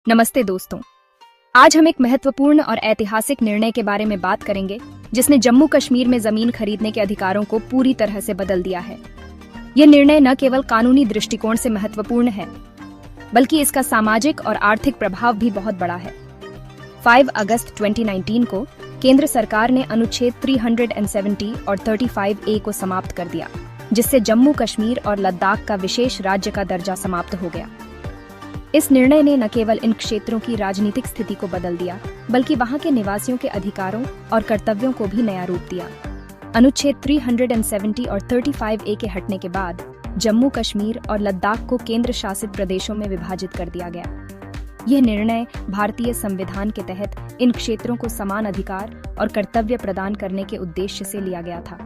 नमस्ते दोस्तों, आज हम एक महत्वपूर्ण और ऐतिहासिक निर्णय के बारे में बात करेंगे जिसने जम्मू कश्मीर में जमीन खरीदने के अधिकारों को पूरी तरह से बदल दिया है। यह निर्णय न केवल कानूनी दृष्टिकोण से महत्वपूर्ण है, बल्कि इसका सामाजिक और आर्थिक प्रभाव भी बहुत बड़ा है। 5 अगस्त 2019 को केंद्र सरकार ने अनुच्छेद 370 और 35A को समाप्त कर दिया, जिससे जम्मू कश्मीर और लद्दाख का विशेष राज्य का दर्जा समाप्त हो गया। इस निर्णय ने न केवल इन क्षेत्रों की राजनीतिक स्थिति को बदल दिया, बल्कि वहां के निवासियों के अधिकारों और कर्तव्यों को भी नया रूप दिया। अनुच्छेद 370 और 35A के हटने के बाद जम्मू कश्मीर और लद्दाख को केंद्र शासित प्रदेशों में विभाजित कर दिया गया। यह निर्णय भारतीय संविधान के तहत इन क्षेत्रों को समान अधिकार और कर्तव्य प्रदान करने के उद्देश्य से लिया गया था।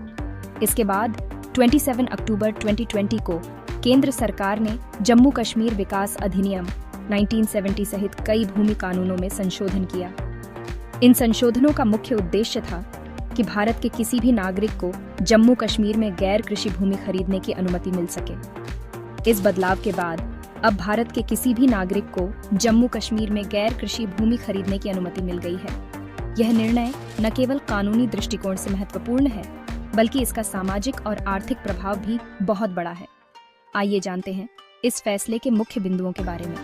इसके बाद 27 अक्टूबर 2020 को केंद्र सरकार ने जम्मू कश्मीर विकास अधिनियम 1970 सहित कई भूमि कानूनों में संशोधन किया। इन संशोधनों का मुख्य उद्देश्य था कि भारत के किसी भी नागरिक को जम्मू कश्मीर में गैर कृषि भूमि खरीदने की अनुमति मिल सके। इस बदलाव के बाद अब भारत के किसी भी नागरिक को जम्मू कश्मीर में गैर कृषि भूमि खरीदने की अनुमति मिल गई है। यह निर्णय न केवल कानूनी दृष्टिकोण से महत्वपूर्ण है, बल्कि इसका सामाजिक और आर्थिक प्रभाव भी बहुत बड़ा है। आइए जानते हैं इस फैसले के मुख्य बिंदुओं के बारे में।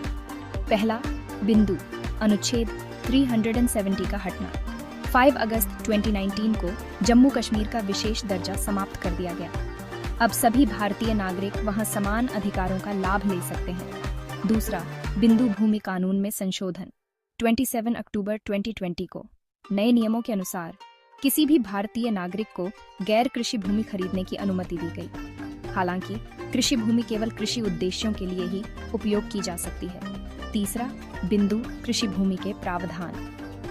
पहला बिंदु, अनुच्छेद 370 का हटना। 5 अगस्त 2019 को जम्मू कश्मीर का विशेष दर्जा समाप्त कर दिया गया। अब सभी भारतीय नागरिक वहां समान अधिकारों का लाभ ले सकते हैं। दूसरा बिंदु, भूमि कानून में संशोधन। 27 अक्टूबर 2020 को नए नियमों के अनुसार किसी भी भारतीय नागरिक को गैर कृषि भूमि खरीदने की अनुमति दी गई। हालांकि कृषि भूमि केवल कृषि उद्देश्यों के लिए ही उपयोग की जा सकती है। तीसरा बिंदु, कृषि भूमि के प्रावधान।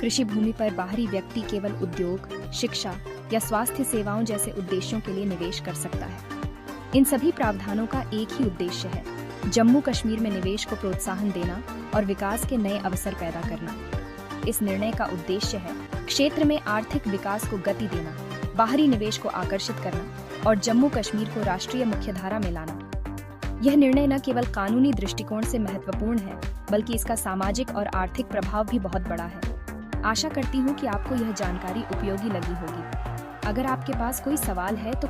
कृषि भूमि पर बाहरी व्यक्ति केवल उद्योग, शिक्षा या स्वास्थ्य सेवाओं जैसे उद्देश्यों के लिए निवेश कर सकता है। इन सभी प्रावधानों का एक ही उद्देश्य है, जम्मू कश्मीर में निवेश को प्रोत्साहन देना और विकास के नए अवसर पैदा करना। इस निर्णय का उद्देश्य है क्षेत्र में आर्थिक विकास को गति देना, बाहरी निवेश को आकर्षित करना और जम्मू कश्मीर को राष्ट्रीय मुख्यधारा में लाना। यह निर्णय न केवल कानूनी दृष्टिकोण से महत्वपूर्ण है, बल्कि इसका सामाजिक और आर्थिक प्रभाव भी बहुत बड़ा है। आशा करती हूँ कि आपको यह जानकारी उपयोगी लगी होगी। अगर आपके पास कोई सवाल है तो